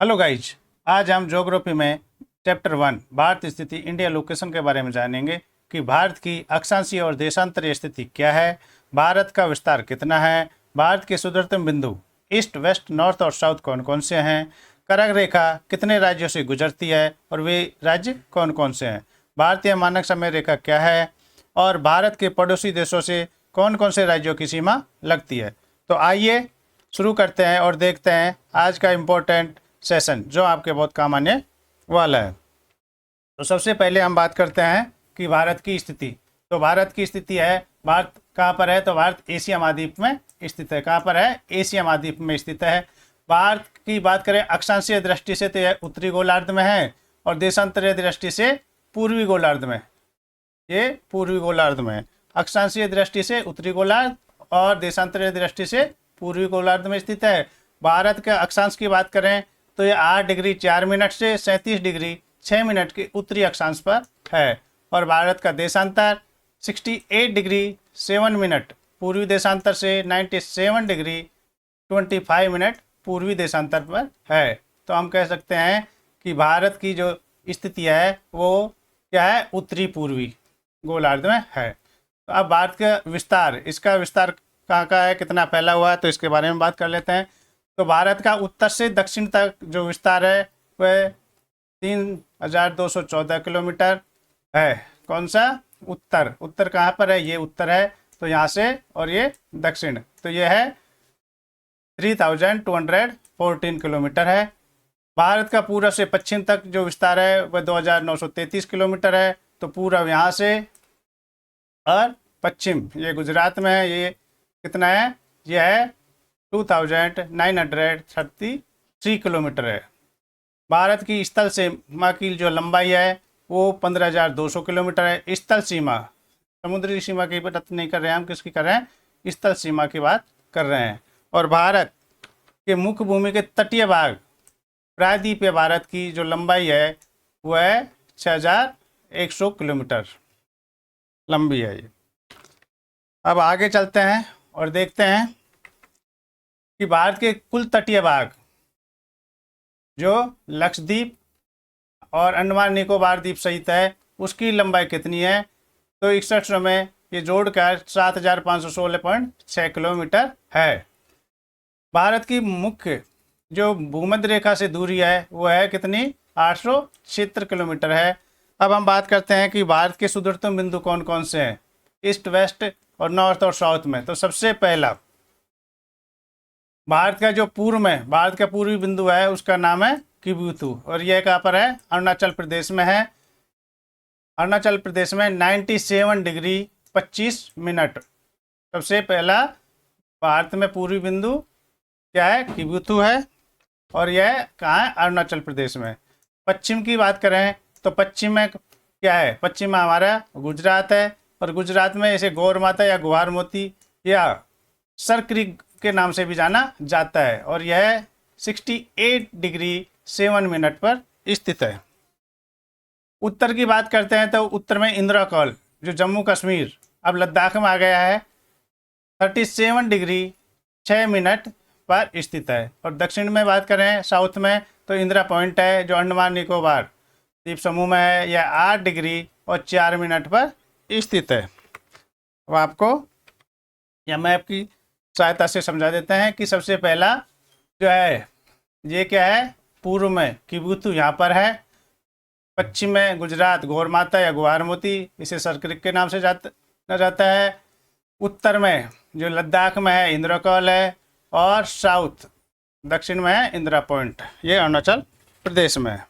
Hello guys, आज हम geography में चैप्टर 1 भारत स्थिति इंडिया लोकेशन के बारे में जानेंगे कि भारत की अक्षांशीय और देशांतरीय स्थिति क्या है, भारत का विस्तार कितना है, भारत के सुदूरतम बिंदु ईस्ट, वेस्ट, नॉर्थ और साउथ कौन कौन से हैं, कर्क रेखा कितने राज्यों से गुजरती है और वे राज्य कौन कौन से हैं, भारतीय मानक समय रेखा क्या है और भारत के पड़ोसी देशों से कौन कौन से राज्यों की सीमा लगती है। तो आइए शुरू करते हैं और देखते हैं आज का इम्पोर्टेंट सेशन जो आपके बहुत काम आने वाला है। तो सबसे पहले हम बात करते हैं कि भारत की स्थिति। तो भारत की स्थिति है, भारत कहाँ पर है? तो भारत एशिया महाद्वीप में स्थित है। कहाँ पर है? एशिया महाद्वीप में स्थित है। भारत की बात करें अक्षांशीय दृष्टि से तो यह उत्तरी गोलार्ध में है और देशांतरीय दृष्टि से पूर्वी गोलार्ध में। ये पूर्वी गोलार्ध में है। अक्षांशीय दृष्टि से उत्तरी गोलार्ध और देशांतरीय दृष्टि से पूर्वी गोलार्ध में स्थित है। भारत के अक्षांश की बात करें तो ये 8 डिग्री 4 मिनट से 37 डिग्री 6 मिनट के उत्तरी अक्षांश पर है और भारत का देशांतर 68 डिग्री 7 मिनट पूर्वी देशांतर से 97 डिग्री 25 मिनट पूर्वी देशांतर पर है। तो हम कह सकते हैं कि भारत की जो स्थिति है वो क्या है? उत्तरी पूर्वी गोलार्ध में है। तो अब भारत का विस्तार, इसका विस्तार कहाँ का है, कितना फैला हुआ है, तो इसके बारे में बात कर लेते हैं। तो भारत का उत्तर से दक्षिण तक जो विस्तार है वह 3214 किलोमीटर है। कौन सा? उत्तर। उत्तर कहाँ पर है? ये उत्तर है, तो यहाँ से, और ये दक्षिण, तो ये है 3214 किलोमीटर है। भारत का पूर्व से पश्चिम तक जो विस्तार है वह 2933 किलोमीटर है। तो पूर्व यहाँ से और पश्चिम ये गुजरात में है, ये कितना है? ये है 2933 किलोमीटर है। भारत की स्थल सीमा की जो लंबाई है वो 15,200 किलोमीटर है। स्थल सीमा, समुद्री सीमा की बात नहीं कर रहे हैं हम, किसकी कर रहे हैं? स्थल सीमा की बात कर रहे हैं। और भारत के मुख्य भूमि के तटीय भाग प्रायद्वीपीय भारत की जो लंबाई है वह है 6,100 किलोमीटर लंबी है ये। अब आगे चलते हैं और देखते हैं कि भारत के कुल तटीय भाग जो लक्षद्वीप और अंडमान निकोबार द्वीप सहित है उसकी लंबाई कितनी है। तो 61 में ये जोड़कर 7,516.6 किलोमीटर है। भारत की मुख्य जो भूमध्य रेखा से दूरी है वो है कितनी? 876 किलोमीटर है। अब हम बात करते हैं कि भारत के सुदूरतम बिंदु कौन कौन से हैं ईस्ट, वेस्ट और नॉर्थ और साउथ में। तो सबसे पहला भारत का जो पूर्व में भारत का पूर्वी बिंदु है उसका नाम है किबुतु और यह कहाँ पर है? अरुणाचल प्रदेश में है। अरुणाचल प्रदेश में 97 डिग्री 25 मिनट। सबसे पहला भारत में पूर्वी बिंदु क्या है? किबुतु है और यह कहाँ है? अरुणाचल प्रदेश में। पश्चिम की बात करें तो पश्चिम में क्या है? पश्चिम में हमारा गुजरात है और गुजरात में इसे गौर माता या गुहार मोती या सर क्रीक के नाम से भी जाना जाता है और यह 68 डिग्री 7 मिनट पर स्थित है। उत्तर की बात करते हैं तो उत्तर में इंद्रकौल जो जम्मू कश्मीर अब लद्दाख में आ गया है 37 डिग्री 6 मिनट पर स्थित है। और दक्षिण में बात करें साउथ में तो इंदिरा पॉइंट है जो अंडमान निकोबार द्वीप समूह में है, यह 8 डिग्री और 4 मिनट पर स्थित है। अब आपको या मैप की सहायता से समझा देते हैं कि सबसे पहला जो है ये क्या है? पूर्व में किबुतु यहाँ पर है, पश्चिम में गुजरात गौर माता या गुहार मोती इसे सरक्रिक के नाम से जाना जाता है, उत्तर में जो लद्दाख में है इंद्रकौल है और साउथ दक्षिण में है इंदिरा पॉइंट, ये अरुणाचल प्रदेश में है।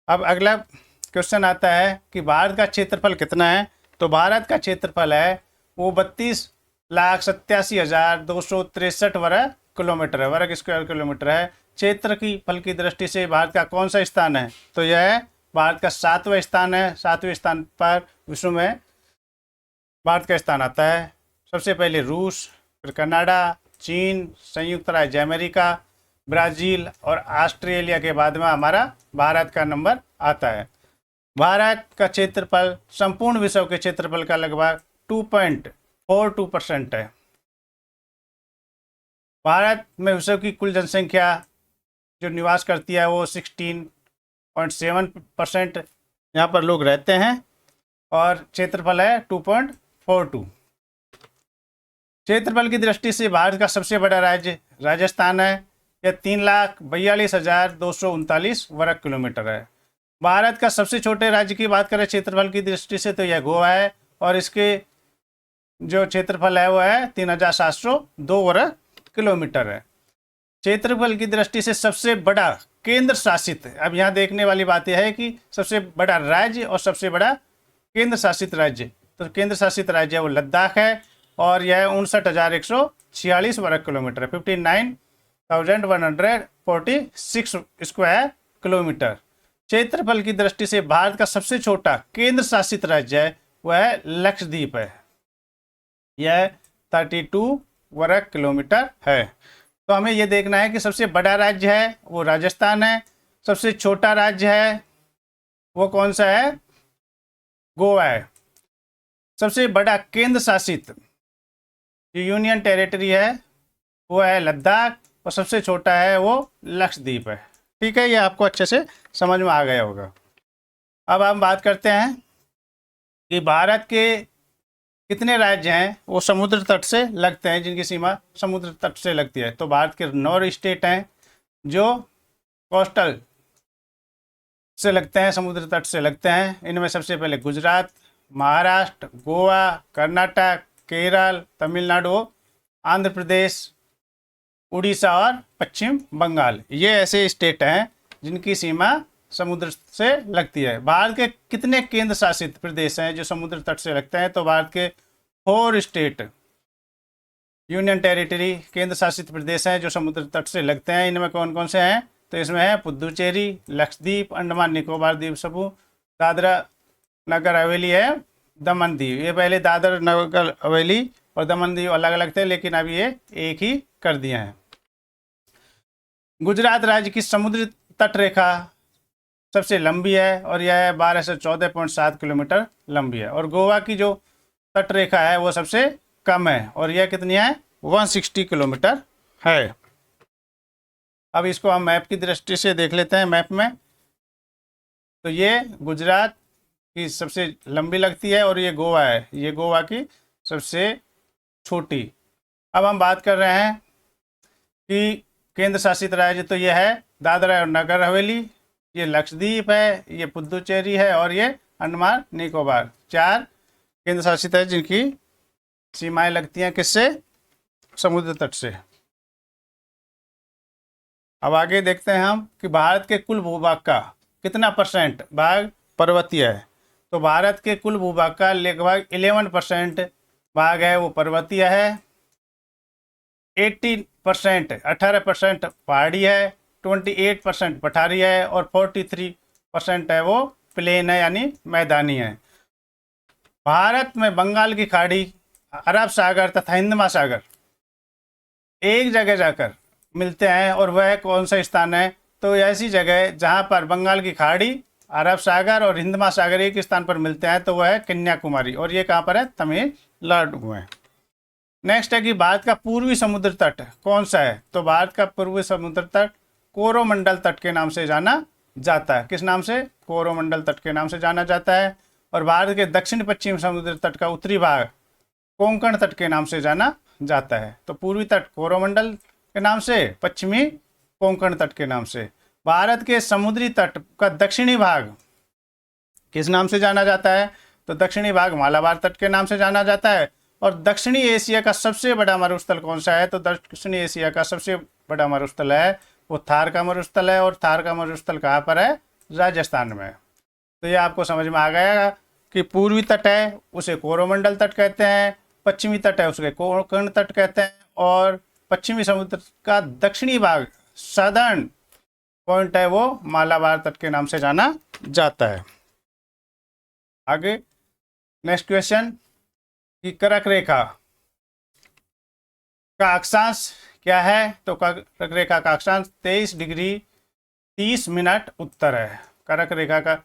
अब अगला क्वेश्चन आता है कि भारत का क्षेत्रफल कितना है। तो भारत का क्षेत्रफल है वो 32,87,263 वर्ग किलोमीटर है, वर्ग स्क्वायर किलोमीटर है। क्षेत्र की फल की दृष्टि से भारत का कौन सा स्थान है? तो यह भारत का 7वां स्थान है। 7वें स्थान पर विश्व में भारत का स्थान आता है। सबसे पहले रूस, फिर कनाडा, चीन, संयुक्त राज्य अमेरिका, ब्राज़ील और ऑस्ट्रेलिया के बाद में हमारा भारत का नंबर आता है। भारत का क्षेत्रफल संपूर्ण विश्व के क्षेत्रफल का लगभग 2.42% है। भारत में विश्व की कुल जनसंख्या जो निवास करती है वो 16.7% यहाँ पर लोग रहते हैं और क्षेत्रफल है 2.42। क्षेत्रफल की दृष्टि से भारत का सबसे बड़ा राज्य राजस्थान है। यह 3,42,239 वर्ग किलोमीटर है। भारत का सबसे छोटे राज्य की बात करें क्षेत्रफल की दृष्टि से तो यह गोवा है और इसके जो क्षेत्रफल है वो है 3,702 वर्ग किलोमीटर है। क्षेत्रफल की दृष्टि से सबसे बड़ा केंद्र शासित, अब यहाँ देखने वाली बात यह है कि सबसे बड़ा राज्य और सबसे बड़ा केंद्र शासित राज्य, तो केंद्र शासित राज्य वो लद्दाख है और यह 59,146 वर्ग किलोमीटर है, 59,146 स्क्वायर किलोमीटर। क्षेत्रफल की दृष्टि से भारत का सबसे छोटा केंद्र शासित राज्य है वह लक्षद्वीप है, यह 32 वर्ग किलोमीटर है। तो हमें यह देखना है कि सबसे बड़ा राज्य है वो राजस्थान है, सबसे छोटा राज्य है वो कौन सा है, गोवा है, सबसे बड़ा केंद्र शासित जो यूनियन टेरिटरी है वो है लद्दाख और सबसे छोटा है वो लक्षद्वीप है। ठीक है, ये आपको अच्छे से समझ में आ गया होगा। अब हम बात करते हैं कि भारत के कितने राज्य हैं वो समुद्र तट से लगते हैं, जिनकी सीमा समुद्र तट से लगती है। तो भारत के 9 स्टेट हैं जो कोस्टल से लगते हैं, समुद्र तट से लगते हैं। इनमें सबसे पहले गुजरात, महाराष्ट्र, गोवा, कर्नाटक, केरल, तमिलनाडु, आंध्र प्रदेश, उड़ीसा और पश्चिम बंगाल, ये ऐसे स्टेट हैं जिनकी सीमा समुद्र से लगती है। भारत के कितने केंद्र शासित प्रदेश हैं जो समुद्र तट से लगते हैं, तो भारत के 4 स्टेट यूनियन टेरिटरी केंद्र शासित प्रदेश हैं जो समुद्र तट से लगते हैं। इनमें कौन कौन से हैं, तो इसमें है पुदुचेरी, लक्षद्वीप, अंडमान निकोबार द्वीप समूह, दादरा नगर हवेली है, दमन दीव। ये पहले दादर नगर हवेली और दमन दीव अलग अलग थे लेकिन अब ये एक ही कर दिए हैं। गुजरात राज्य की समुद्री तट रेखा सबसे लंबी है और यह 12 से 14.7 किलोमीटर लंबी है। और गोवा की जो तट रेखा है वो सबसे कम है और यह कितनी है, 160 किलोमीटर है। अब इसको हम मैप की दृष्टि से देख लेते हैं। मैप में तो ये गुजरात की सबसे लंबी लगती है और ये गोवा है, ये गोवा की सबसे छोटी। अब हम बात कर रहे हैं कि केंद्र शासित राज्य, तो ये है दादरा और नगर हवेली, ये लक्षद्वीप है, ये पुदुचेरी है और ये अंडमान निकोबार। 4 केंद्र शासित है जिनकी सीमाएं लगती हैं किससे, समुद्र तट से। अब आगे देखते हैं हम कि भारत के कुल भूभाग का कितना परसेंट भाग पर्वतीय है। तो भारत के कुल भूभाग का लगभग 11% भाग है वो पर्वतीय है, 18% पहाड़ी है, 28% पठारी है और 43% है वो प्लेन है यानी मैदानी है। भारत में बंगाल की खाड़ी, अरब सागर तथा हिंद महासागर एक जगह जाकर मिलते हैं और वह कौन सा स्थान है, तो ऐसी जगह जहां पर बंगाल की खाड़ी, अरब सागर और हिंद महासागर एक स्थान पर मिलते हैं तो वह है कन्याकुमारी और ये कहाँ पर है, तमिलनाडु में। नेक्स्ट है कि भारत का पूर्वी समुद्र तट कौन सा है, तो भारत का पूर्वी समुद्र तट कोरोमंडल तट के नाम से जाना जाता है। किस नाम से, कोरोमंडल तट के नाम से जाना जाता है। और भारत के दक्षिण पश्चिम समुद्र तट का उत्तरी भाग कोंकण तट के नाम से जाना जाता है। तो पूर्वी तट कोरोमंडल के नाम से, पश्चिमी कोंकण तट के नाम से। भारत के समुद्री तट का दक्षिणी भाग किस नाम से जाना जाता है, तो दक्षिणी भाग मालाबार तट के नाम से जाना जाता है। और दक्षिणी एशिया का सबसे बड़ा मरुस्थल कौन सा है, तो दक्षिणी एशिया का सबसे बड़ा मरुस्थल है वो थार का मरुस्थल है। और थार का मरुस्थल कहाँ पर है, राजस्थान में। तो ये आपको समझ में आ गया कि पूर्वी तट है उसे कोरोमंडल तट कहते हैं, पश्चिमी तट है उसके कोंकण तट कहते हैं और पश्चिमी समुद्र का दक्षिणी भाग सदर्न पॉइंट है वो मालाबार तट के नाम से जाना जाता है। आगे नेक्स्ट क्वेश्चन कि कर्क रेखा का अक्षांश क्या है, तो कर्क रेखा का अक्षांश 23 डिग्री 30 मिनट उत्तर है। कर्क रेखा का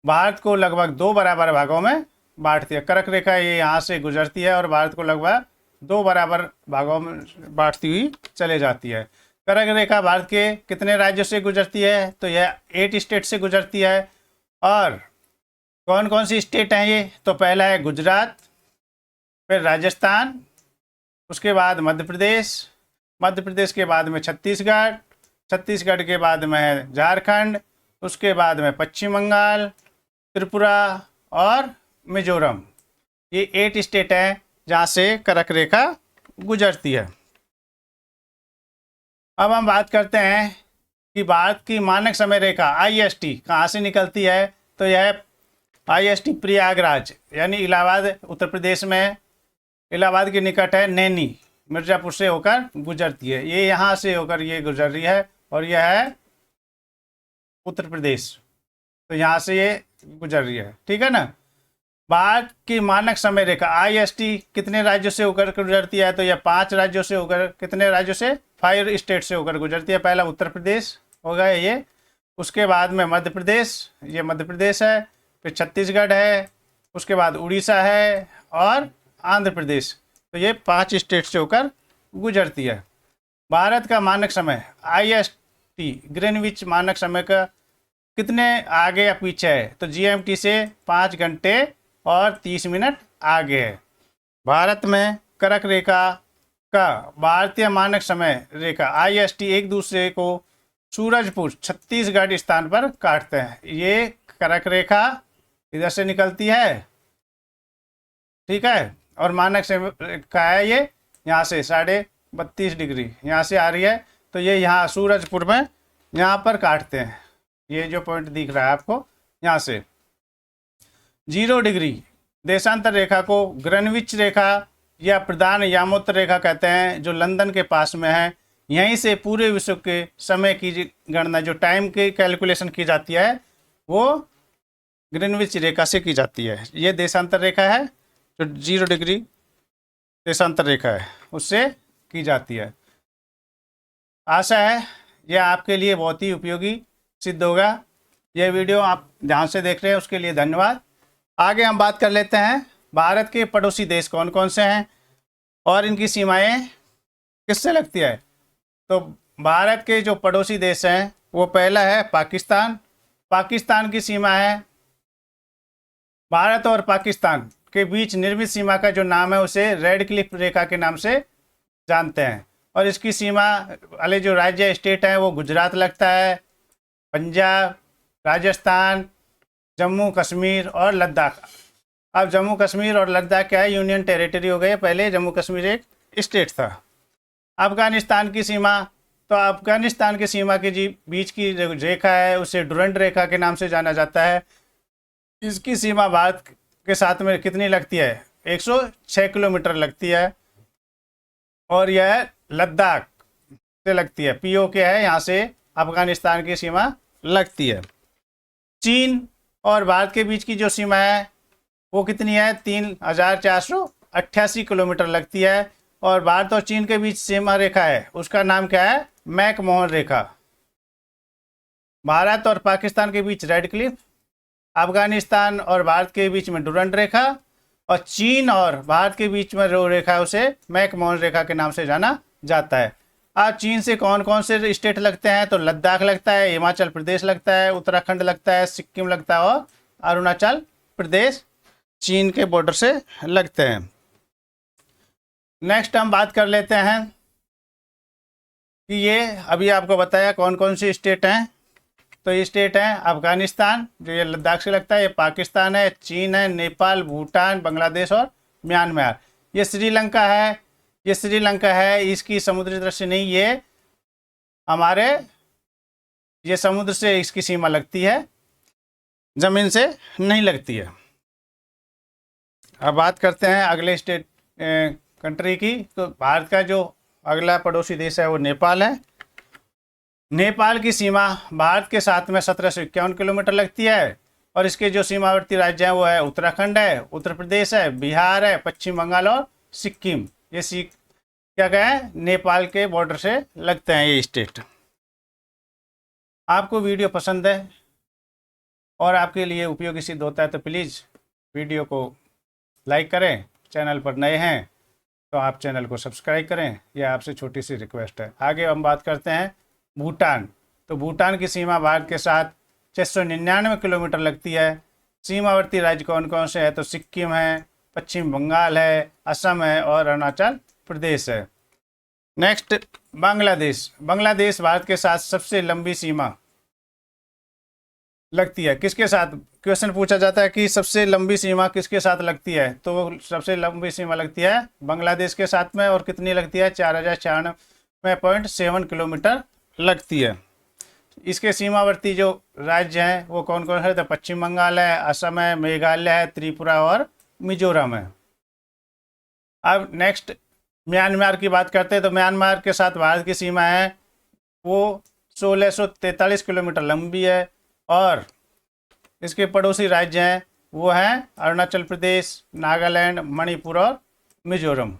भारत को लगभग 2 बराबर भागों में बांटती है। कर्क रेखा ये यहाँ से गुजरती है और भारत को लगभग 2 बराबर भागों में बांटती हुई चले जाती है। कर्क रेखा भारत के कितने राज्यों से गुजरती है? तो यह 8 स्टेट से गुजरती है। और कौन कौन सी स्टेट हैं ये? तो पहला है गुजरात, फिर राजस्थान, उसके बाद मध्य प्रदेश, मध्य प्रदेश के बाद में छत्तीसगढ़, छत्तीसगढ़ के बाद में है झारखंड, उसके बाद में पश्चिम बंगाल, त्रिपुरा और मिजोरम। ये 8 स्टेट हैं जहाँ से कर्क रेखा गुजरती है। अब हम बात करते हैं कि भारत की मानक समय रेखा IST कहाँ से निकलती है? तो यह IST प्रयागराज यानी इलाहाबाद उत्तर प्रदेश में, इलाहाबाद के निकट है, नैनी मिर्ज़ापुर से होकर गुजरती है। ये यहाँ से होकर ये गुजर रही है और यह है उत्तर प्रदेश, तो यहाँ से ये गुजर रही है, ठीक है ना। भारत की मानक समय रेखा IST कितने राज्यों से होकर गुजरती है? तो यह 5 राज्यों से होकर, कितने राज्यों से? 5 स्टेट से होकर गुजरती है। पहला उत्तर प्रदेश हो गया ये, उसके बाद में मध्य प्रदेश, ये मध्य प्रदेश है, फिर छत्तीसगढ़ है, उसके बाद उड़ीसा है और आंध्र प्रदेश। तो ये 5 स्टेट से होकर गुजरती है। भारत का मानक समय IST ग्रीनविच मानक समय का कितने आगे या पीछे है? तो GMT से 5 घंटे और 30 मिनट आगे है। भारत में कर्क रेखा का भारतीय मानक समय रेखा IST एक दूसरे को सूरजपुर छत्तीसगढ़ स्थान पर काटते हैं। ये कर्क रेखा इधर से निकलती है, ठीक है, और मानक समय का है ये यहाँ से 32.5 डिग्री यहाँ से आ रही है। तो ये यहाँ सूरजपुर में यहाँ पर काटते हैं। ये जो पॉइंट दिख रहा है आपको यहाँ से 0 डिग्री देशांतर रेखा को ग्रीनविच रेखा या प्रधान यामोत्तर रेखा कहते हैं, जो लंदन के पास में है। यहीं से पूरे विश्व के समय की गणना, जो टाइम की कैलकुलेशन की जाती है, वो ग्रीनविच रेखा से की जाती है। ये देशांतर रेखा है, जो 0 डिग्री देशांतर रेखा है, उससे की जाती है। आशा है यह आपके लिए बहुत ही उपयोगी सिद्ध होगा। यह वीडियो आप ध्यान से देख रहे हैं उसके लिए धन्यवाद। आगे हम बात कर लेते हैं भारत के पड़ोसी देश कौन कौन से हैं और इनकी सीमाएं किससे लगती है। तो भारत के जो पड़ोसी देश हैं वो पहला है पाकिस्तान। पाकिस्तान की सीमा है, भारत और पाकिस्तान के बीच निर्मित सीमा का जो नाम है उसे रेड क्लिफ रेखा के नाम से जानते हैं। और इसकी सीमा वाले जो राज्य स्टेट हैं वो गुजरात लगता है, पंजाब, राजस्थान, जम्मू कश्मीर और लद्दाख। अब जम्मू कश्मीर और लद्दाख क्या है? यूनियन टेरिटरी हो गए। पहले जम्मू कश्मीर एक स्टेट था। अफगानिस्तान की सीमा, तो अफगानिस्तान की सीमा के बीच की जो रेखा है उसे डुरंड रेखा के नाम से जाना जाता है। इसकी सीमा भारत के साथ में कितनी लगती है? 106 किलोमीटर लगती है और यह लद्दाख से लगती है। POK है, यहाँ से अफगानिस्तान की सीमा लगती है। चीन और भारत के बीच की जो सीमा है वो कितनी है? 3488 किलोमीटर लगती है। और भारत और चीन के बीच सीमा रेखा है उसका नाम क्या है? मैकमोहन रेखा। भारत और पाकिस्तान के बीच रेड क्लिफ, अफगानिस्तान और भारत के बीच में डुरंड रेखा, और चीन और भारत के बीच में जो रेखा है उसे मैकमोहन रेखा के नाम से जाना जाता है। आज चीन से कौन कौन से स्टेट लगते हैं? तो लद्दाख लगता है, हिमाचल प्रदेश लगता है, उत्तराखंड लगता है, सिक्किम लगता है और अरुणाचल प्रदेश चीन के बॉर्डर से लगते हैं। नेक्स्ट हम बात कर लेते हैं कि ये अभी आपको बताया कौन कौन सी स्टेट हैं। तो ये स्टेट हैं अफगानिस्तान, जो ये लद्दाख से लगता है, ये पाकिस्तान है, चीन है, नेपाल, भूटान, बांग्लादेश और म्यांमार। ये श्रीलंका है, ये श्रीलंका है, इसकी समुद्री दृष्टि नहीं, ये हमारे ये समुद्र से इसकी सीमा लगती है, ज़मीन से नहीं लगती है। अब बात करते हैं अगले स्टेट कंट्री की। तो भारत का जो अगला पड़ोसी देश है वो नेपाल है। नेपाल की सीमा भारत के साथ में 1751 किलोमीटर लगती है और इसके जो सीमावर्ती राज्य हैं वो है उत्तराखंड है, उत्तर प्रदेश है, बिहार है, पश्चिम बंगाल और सिक्किम। ये क्या कहें? नेपाल के बॉर्डर से लगते हैं ये स्टेट। आपको वीडियो पसंद है और आपके लिए उपयोगी सिद्ध होता है तो प्लीज़ वीडियो को लाइक करें। चैनल पर नए हैं तो आप चैनल को सब्सक्राइब करें, यह आपसे छोटी सी रिक्वेस्ट है। आगे हम बात करते हैं भूटान। तो भूटान की सीमा भारत के साथ 699 किलोमीटर लगती है। सीमावर्ती राज्य कौन कौन से हैं? तो सिक्किम है, पश्चिम बंगाल है, असम है और अरुणाचल प्रदेश है। नेक्स्ट बांग्लादेश। बांग्लादेश भारत के साथ सबसे लंबी सीमा लगती है। किसके साथ? क्वेश्चन पूछा जाता है कि सबसे लंबी सीमा किसके साथ लगती है, तो सबसे लंबी सीमा लगती है बांग्लादेश के साथ में। और कितनी लगती है? 4096.7 किलोमीटर लगती है। इसके सीमावर्ती जो राज्य हैं वो कौन कौन है? तो पश्चिम बंगाल है, असम है, मेघालय है, त्रिपुरा और मिजोरम है। अब नेक्स्ट म्यांमार की बात करते हैं। तो म्यांमार के साथ भारत की सीमा है वो 1643 किलोमीटर लंबी है। और इसके पड़ोसी राज्य हैं वो हैं अरुणाचल प्रदेश, नागालैंड, मणिपुर और मिजोरम।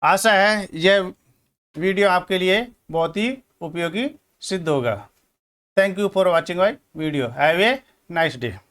आशा है यह वीडियो आपके लिए बहुत ही उपयोगी सिद्ध होगा। Thank you for watching my video. Have a nice day.